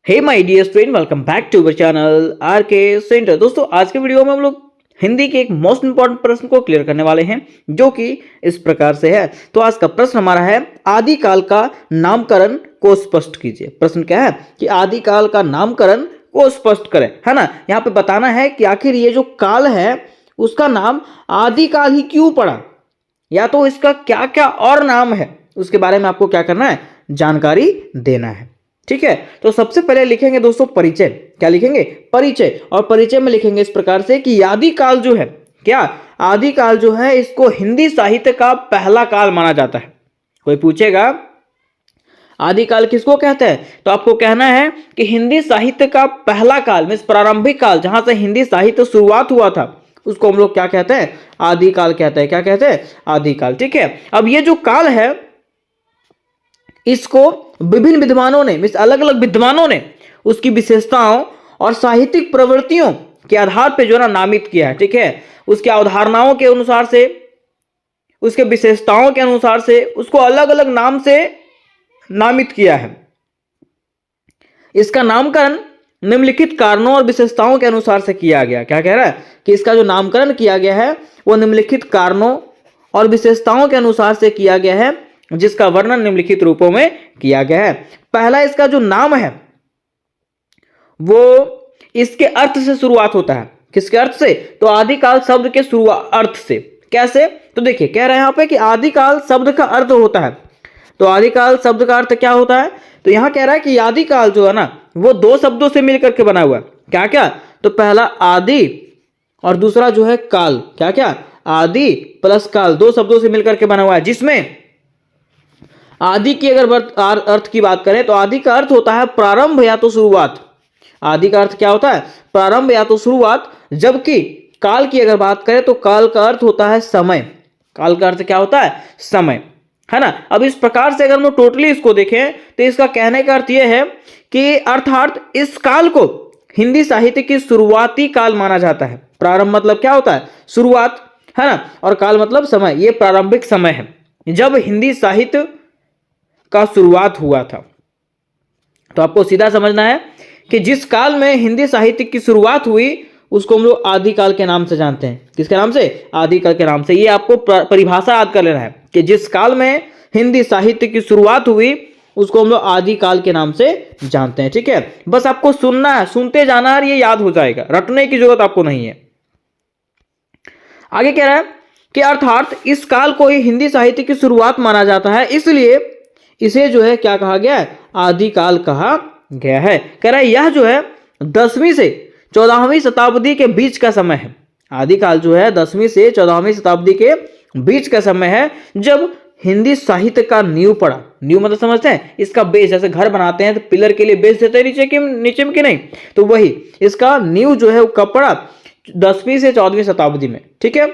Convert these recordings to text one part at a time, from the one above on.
Hey my dear student, welcome back to our channel R K Centre. दोस्तों, आज के video में हम लोग हिंदी के एक मोस्ट इंपॉर्टेंट प्रश्न को क्लियर करने वाले हैं, जो कि इस प्रकार से है। तो आज का प्रश्न हमारा है, आदिकाल का नामकरण को स्पष्ट कीजिए। प्रश्न क्या है कि आदिकाल का नामकरण को स्पष्ट करें, है ना। यहाँ पे बताना है कि आखिर ये जो काल है उसका नाम आदिकाल ही क्यों पड़ा, या तो इसका क्या क्या और नाम है, उसके बारे में आपको क्या करना है, जानकारी देना है। ठीक है, तो सबसे पहले लिखेंगे दोस्तों परिचय। क्या लिखेंगे? परिचय। और परिचय में लिखेंगे इस प्रकार से कि आदिकाल जो है, क्या आदिकाल जो है इसको हिंदी साहित्य का पहला काल माना जाता है। कोई पूछेगा आदिकाल किसको कहते हैं, तो आपको कहना है कि हिंदी साहित्य का पहला काल मीन्स प्रारंभिक काल, जहां से हिंदी साहित्य शुरुआत हुआ था, उसको हम लोग क्या कहते हैं? आदिकाल कहते हैं। क्या कहते हैं? आदिकाल। ठीक है, अब ये जो काल है इसको विभिन्न विद्वानों ने मीन्स अलग अलग विद्वानों ने उसकी विशेषताओं और साहित्यिक प्रवृत्तियों के आधार पर जो ना नामित किया है। ठीक है, उसकी अवधारणाओं के अनुसार से, उसके विशेषताओं के अनुसार से उसको अलग अलग नाम से नामित किया है। इसका नामकरण निम्नलिखित कारणों और विशेषताओं के अनुसार से किया गया। क्या कह रहा है कि इसका जो नामकरण किया गया है वो निम्नलिखित कारणों और विशेषताओं के अनुसार से किया गया है, जिसका वर्णन निम्नलिखित रूपों में किया गया है। पहला, इसका जो नाम है वो इसके अर्थ से शुरुआत होता है। किसके अर्थ से? तो आदिकाल शब्द के शुरुआत अर्थ से। कैसे? तो देखिए, कह रहे हैं यहां पे कि आदिकाल शब्द का अर्थ होता है। तो आदिकाल शब्द का अर्थ क्या होता है? तो यहां कह रहा है कि आदिकाल जो है ना वो दो शब्दों से मिलकर के बना हुआ है। क्या क्या? तो पहला आदि और दूसरा जो है काल। क्या क्या? आदि प्लस काल, दो शब्दों से मिलकर के बना हुआ है, जिसमें आदि की अगर अर्थ की बात करें तो आदि का अर्थ होता है प्रारंभ या तो शुरुआत। आदि का अर्थ क्या होता है? प्रारंभ या तो शुरुआत। जबकि काल की अगर बात करें तो काल का अर्थ होता है समय। काल का अर्थ क्या होता है? समय, है ना। अब इस प्रकार से अगर हम लोग टोटली इसको देखें तो इसका कहने का अर्थ यह है कि अर्थात इस काल को हिंदी साहित्य की शुरुआती काल माना जाता है। प्रारंभ मतलब क्या होता है? शुरुआत, है ना, और काल मतलब समय। ये प्रारंभिक समय है जब हिंदी साहित्य का शुरुआत हुआ था। तो आपको सीधा समझना है कि जिस काल में हिंदी साहित्य की शुरुआत हुई उसको हम लोग आदिकाल के नाम से जानते हैं। किसके नाम से? आदिकाल के नाम से। ये आपको परिभाषा याद कर लेना है कि जिस काल में हिंदी साहित्य की शुरुआत हुई उसको हम लोग आदिकाल के नाम से जानते हैं। ठीक है, बस आपको सुनना है, सुनते जाना है, ये याद हो जाएगा, रटने की जरूरत आपको नहीं है। आगे कह रहा है कि अर्थात इस काल को ही हिंदी साहित्य की शुरुआत माना जाता है, इसलिए इसे जो है क्या कहा गया है? आदिकाल कहा गया है। कह रहा है यह जो है 10वीं से 14वीं शताब्दी के बीच का समय है। आदिकाल जो है 10वीं से 14वीं शताब्दी के बीच का समय है, जब हिंदी साहित्य का नींव पड़ा। नींव मतलब समझते हैं? इसका बेस, जैसे घर बनाते हैं तो पिलर के लिए बेस देते हैं नीचे में कि नहीं, तो वही इसका नींव जो है वो कब पड़ा? 10वीं से 14वीं शताब्दी में। ठीक है,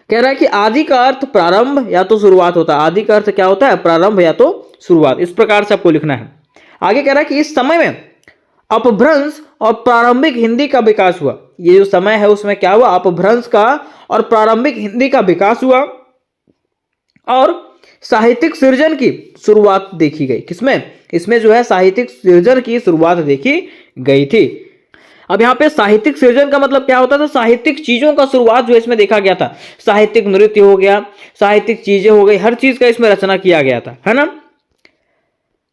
कह रहा है कि आदि का अर्थ प्रारंभ या तो शुरुआत होता है। आदि का अर्थ क्या होता है? प्रारंभ या तो शुरुआत। इस प्रकार से आपको लिखना है। आगे कह रहा है कि इस समय में अपभ्रंश और प्रारंभिक हिंदी का विकास हुआ। ये जो समय है उसमें क्या हुआ? अपभ्रंश का और प्रारंभिक हिंदी का विकास हुआ और साहित्यिक सृजन की शुरुआत देखी गई। किसमें? इसमें जो है साहित्यिक सृजन की शुरुआत देखी गई थी। अब यहाँ पे साहित्यिक सृजन का मतलब क्या होता था? साहित्यिक चीजों का शुरुआत जो इसमें देखा गया था। साहित्यिक नृत्य हो गया, साहित्यिक चीजें हो गई, हर चीज का इसमें रचना किया गया था, है ना।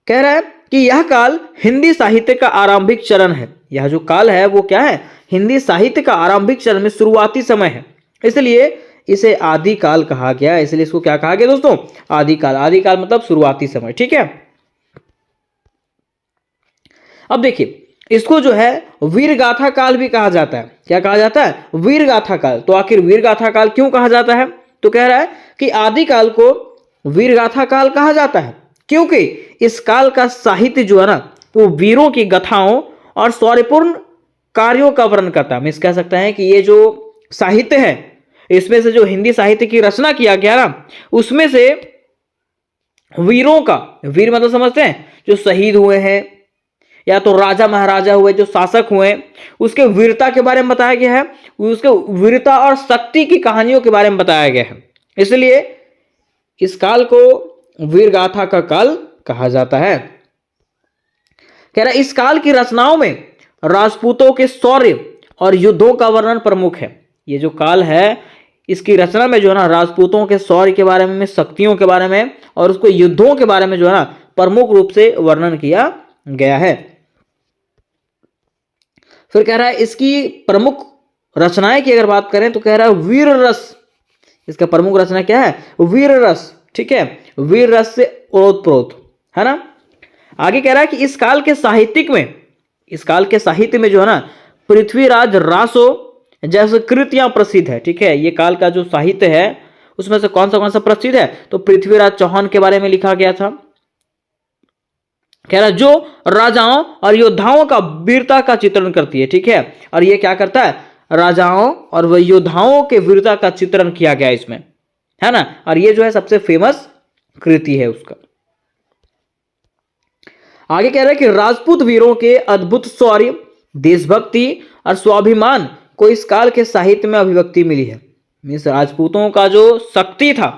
कह रहा है कि यह काल हिंदी साहित्य का आरंभिक चरण है। यह जो काल है वो क्या है? हिंदी साहित्य का आरंभिक चरण में शुरुआती समय है, इसलिए इसे आदिकाल कहा गया। इसलिए इसको क्या कहा गया दोस्तों? आदिकाल। आदिकाल मतलब शुरुआती समय। ठीक है, अब देखिए इसको जो है वीर गाथा काल भी कहा जाता है। क्या कहा जाता है? वीर गाथा काल। तो आखिर वीर गाथा काल क्यों कहा जाता है? तो कह रहा है कि आदिकाल को वीर गाथा काल कहा जाता है क्योंकि इस काल का साहित्य जो है ना वो वीरों की गाथाओं और शौर्यपूर्ण कार्यों का वर्णन करता है। हम इस कह सकते हैं कि ये जो साहित्य है इसमें से जो हिंदी साहित्य की रचना किया गया ना उसमें से वीरों का, वीर मतलब समझते हैं जो शहीद हुए हैं या तो राजा महाराजा हुए, जो शासक हुए, उसके वीरता के बारे में बताया गया है, उसके वीरता और शक्ति की कहानियों के बारे में बताया गया है। इसलिए इस काल को वीर गाथा का काल कहा जाता है। कह रहा है इस काल की रचनाओं में राजपूतों के शौर्य और युद्धों का वर्णन प्रमुख है। ये जो काल है इसकी रचना में जो है ना राजपूतों के शौर्य के बारे में, शक्तियों के बारे में और उसको युद्धों के बारे में जो है ना प्रमुख रूप से वर्णन किया गया है। फिर कह रहा है इसकी प्रमुख रचनाएं की अगर बात करें तो कह रहा है वीर रस, इसका प्रमुख रचना क्या है? वीर रस। ठीक है, वीर रस से ओतप्रोत, है ना। आगे कह रहा है कि इस काल के साहित्यिक में, इस काल के साहित्य में जो है ना पृथ्वीराज रासो जैसे कृतियां प्रसिद्ध है। ठीक है, ये काल का जो साहित्य है उसमें से कौन सा प्रसिद्ध है? तो पृथ्वीराज चौहान के बारे में लिखा गया था। कह रहा जो राजाओं और योद्धाओं का वीरता का चित्रण करती है। ठीक है, और ये क्या करता है? राजाओं और वह योद्धाओं के वीरता का चित्रण किया गया इसमें, है ना। और ये जो है सबसे फेमस कृति है उसका। आगे कह रहा है कि राजपूत वीरों के अद्भुत शौर्य, देशभक्ति और स्वाभिमान को इस काल के साहित्य में अभिव्यक्ति मिली है। मीन्स राजपूतों का जो शक्ति था,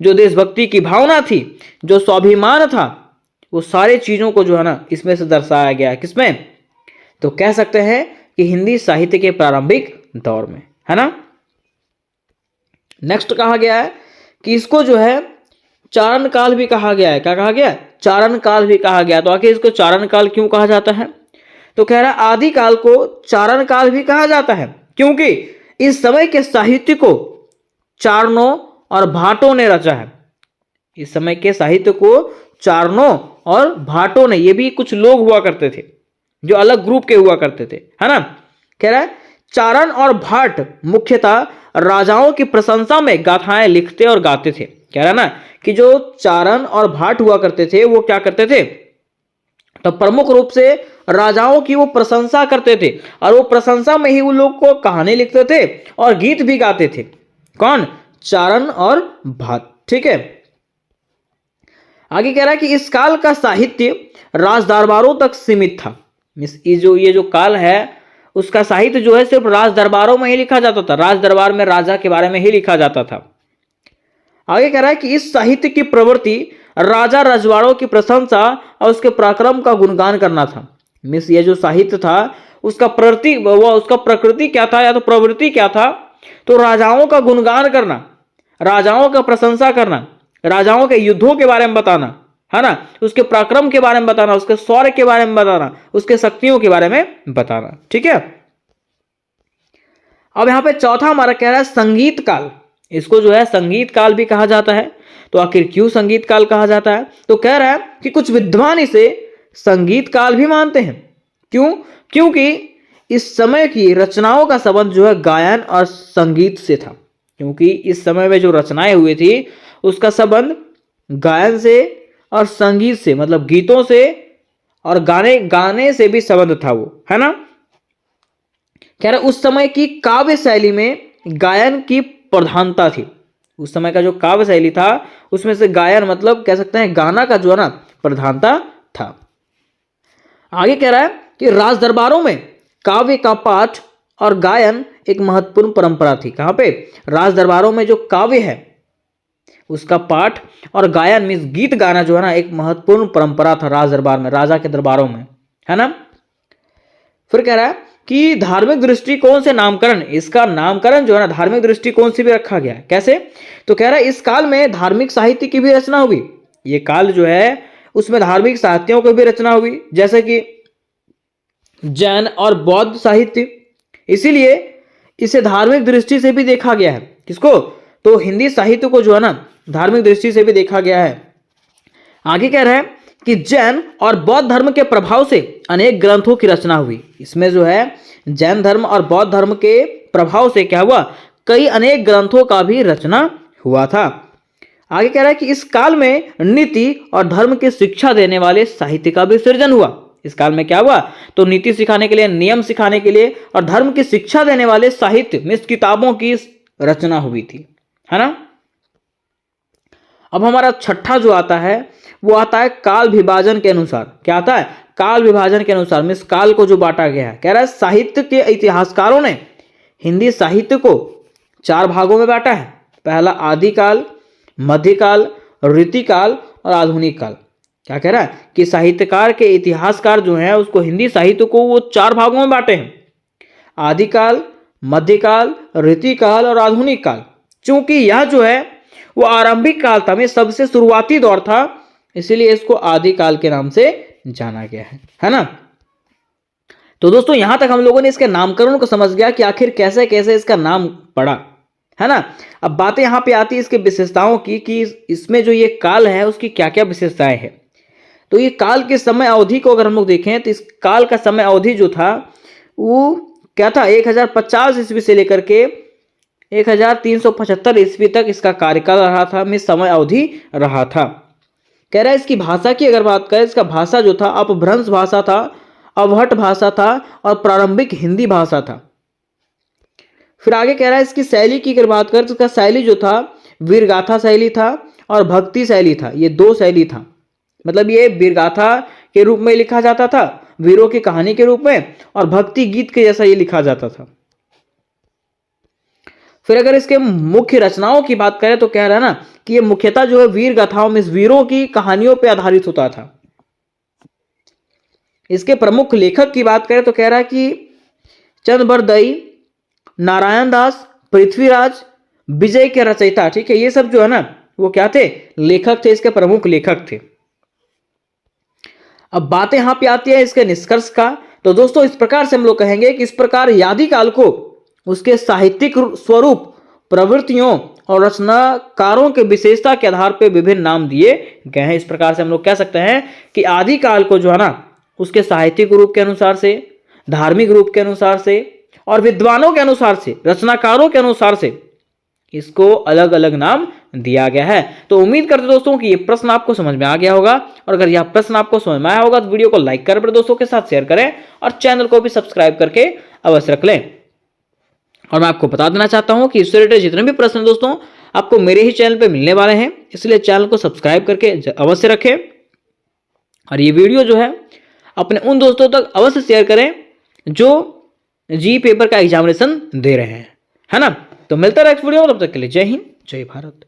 जो देशभक्ति की भावना थी, जो स्वाभिमान था, वो सारे चीजों को जो है ना इसमें से दर्शाया गया है। किसमें? तो कह सकते हैं कि हिंदी साहित्य के प्रारंभिक दौर में, है ना। नेक्स्ट कहा गया है कि इसको जो है चारण काल भी कहा गया है। क्या कहा गया? चारण काल भी कहा गया। तो आखिर इसको चारण काल क्यों कहा जाता है? तो कह रहा है आदि काल को चारण काल भी कहा जाता है क्योंकि इस समय के साहित्य को चारणों और भाटों ने रचा है। इस समय के साहित्य को चारणों और भाटों ने, ये भी कुछ लोग हुआ करते थे जो अलग ग्रुप के हुआ करते थे, है ना। कह रहा है चारण और भाट मुख्यतः राजाओं की प्रशंसा में गाथाएं लिखते और गाते थे। कह रहा है ना कि जो चारण और भाट हुआ करते थे वो क्या करते थे? तो प्रमुख रूप से राजाओं की वो प्रशंसा करते थे और वो प्रशंसा में ही वो लोग को कहानी लिखते थे और गीत भी गाते थे। कौन? चारण और भाट। ठीक है, आगे कह रहा है कि इस काल का साहित्य राज दरबारों तक सीमित था। ये जो काल है उसका साहित्य जो है सिर्फ राज दरबारों में ही लिखा जाता था। राज दरबार में राजा के बारे में ही लिखा जाता था। आगे कह रहा है कि इस साहित्य की प्रवृत्ति राजा रजवाड़ों की प्रशंसा और उसके पराक्रम का गुणगान करना था। मिस ये जो साहित्य था उसका प्रकृति क्या था या तो प्रवृत्ति क्या था? तो राजाओं का गुणगान करना, राजाओं का प्रशंसा करना, राजाओं के युद्धों के बारे में बताना, है ना, उसके पराक्रम के बारे में बताना, उसके शौर्य के बारे में बताना, उसके शक्तियों के बारे में बताना। ठीक है, अब यहां पे चौथा हमारा कह रहा है संगीत काल। इसको जो है संगीत काल भी कहा जाता है। तो आखिर क्यों संगीत काल कहा जाता है? तो कह रहा है कि कुछ विद्वान इसे संगीत काल भी मानते हैं। क्यों? क्योंकि इस समय की रचनाओं का संबंध जो है गायन और संगीत से था। क्योंकि इस समय में जो रचनाएं हुई थी उसका संबंध गायन से और संगीत से, मतलब गीतों से और गाने से भी संबंध था वो, है ना। कह रहा उस समय की काव्य शैली में गायन की प्रधानता थी। उस समय का जो काव्य शैली था उसमें से गायन मतलब कह सकते हैं गाना का जो है ना प्रधानता था। आगे कह रहा है कि राज दरबारों में काव्य का पाठ और गायन एक महत्वपूर्ण परंपरा थी। कहां पे? राज दरबारों में जो काव्य है उसका पाठ और गायन मीन्स गीत गाना जो है ना एक महत्वपूर्ण परंपरा था राज दरबार में, राजा के दरबारों में, है ना। फिर कह रहा है कि धार्मिक दृष्टिकोण से नामकरण, इसका नामकरण जो है ना धार्मिक दृष्टिकोण से भी रखा गया है। कैसे? तो कह रहा है इस काल में धार्मिक साहित्य की भी रचना हुई। ये काल जो है उसमें धार्मिक साहित्यों की भी रचना हुई, जैसे कि जैन और बौद्ध साहित्य। इसीलिए इसे धार्मिक दृष्टि से भी देखा गया है। किसको? तो हिंदी साहित्य को जो है ना धार्मिक दृष्टि से भी देखा गया है। आगे कह रहे हैं कि जैन और बौद्ध धर्म के प्रभाव से अनेक ग्रंथों की रचना हुई। इसमें जो है जैन धर्म और बौद्ध धर्म के प्रभाव से क्या हुआ? कई अनेक ग्रंथों का भी रचना हुआ था। आगे कह रहा है कि इस काल में नीति और धर्म की शिक्षा देने वाले साहित्य का भी सृजन हुआ। इस काल में क्या हुआ? तो नीति सिखाने के लिए, नियम सिखाने के लिए और धर्म की शिक्षा देने वाले साहित्य में किताबों की रचना हुई थी, है ना। अब हमारा छठा जो आता है वो आता है काल विभाजन के अनुसार। क्या आता है? काल विभाजन के अनुसार मीन्स काल को जो बांटा गया है। कह रहा है साहित्य के इतिहासकारों ने हिंदी साहित्य को 4 भागों में बांटा है। पहला आदिकाल, मध्यकाल, रीतिकाल और आधुनिक काल। क्या कह रहा है कि साहित्यकार के इतिहासकार जो हैं उसको हिंदी साहित्य को वो 4 भागों में बांटे हैं, आदिकाल, मध्यकाल, रीतिकाल और आधुनिक काल। चूंकि यह जो है वो आरंभिक काल था, में सबसे शुरुआती दौर था, इसीलिए इसको आदिकाल के नाम से जाना गया है ना। तो दोस्तों यहां तक हम लोगों ने इसके नामकरण को समझ गया कि आखिर कैसे कैसे इसका नाम पड़ा, है ना। अब बातें यहां पे आती है इसके विशेषताओं की कि इसमें जो ये काल है उसकी क्या क्या विशेषताएं हैं। तो ये काल के समय अवधि को अगर हम लोग देखें तो इस काल का समय अवधि जो था वो क्या था, 1050 ईस्वी से लेकर के 1375 ईस्वी तक इसका कार्यकाल रहा था, में समय अवधि रहा था। कह रहा है इसकी भाषा की अगर बात करें, इसका भाषा जो था अपभ्रंश भाषा था, अवहट भाषा था और प्रारंभिक हिंदी भाषा था। फिर आगे कह रहा है इसकी शैली की अगर बात करें तो इसका शैली जो था वीरगाथा शैली था और भक्ति शैली था, ये 2 शैली था। मतलब ये वीरगाथा के रूप में लिखा जाता था, वीरों की कहानी के रूप में, और भक्ति गीत के जैसा ये लिखा जाता था। फिर अगर इसके मुख्य रचनाओं की बात करें तो कह रहा है ना कि ये मुख्यतः जो है वीर गाथाओं में वीरों की कहानियों पर आधारित होता था। इसके प्रमुख लेखक की बात करें तो कह रहा है कि चंद्रबरदई, नारायण दास, पृथ्वीराज, विजय के रचयिता, ठीक है, ये सब जो है ना वो क्या थे, लेखक थे, इसके प्रमुख लेखक थे। अब बातें यहां पे आती है इसके निष्कर्ष का। तो दोस्तों इस प्रकार से हम लोग कहेंगे कि इस प्रकार आदिकाल को उसके साहित्यिक स्वरूप, प्रवृत्तियों और रचनाकारों के विशेषता के आधार पर विभिन्न नाम दिए गए हैं। इस प्रकार से हम लोग कह सकते हैं कि आदिकाल को जो है ना उसके साहित्यिक रूप के अनुसार से, धार्मिक रूप के अनुसार से और विद्वानों के अनुसार से, रचनाकारों के अनुसार से इसको अलग अलग नाम दिया गया है। तो उम्मीद करते दोस्तों कि ये प्रश्न आपको समझ में आ गया होगा, और अगर यह प्रश्न आपको समझ में आया होगा तो वीडियो को लाइक करें, दोस्तों के साथ शेयर करें और चैनल को भी सब्सक्राइब करके अवश्य रख लें। और मैं आपको बता देना चाहता हूं कि इससे रिलेटेड जितने भी प्रश्न दोस्तों आपको मेरे ही चैनल पर मिलने वाले हैं, इसलिए चैनल को सब्सक्राइब करके अवश्य रखें और ये वीडियो जो है अपने उन दोस्तों तक अवश्य शेयर करें जो जी पेपर का एग्जामिनेशन दे रहे हैं, है ना। तो मिलता है नेक्स्ट वीडियो में, तब तक के लिए जय हिंद, जय भारत।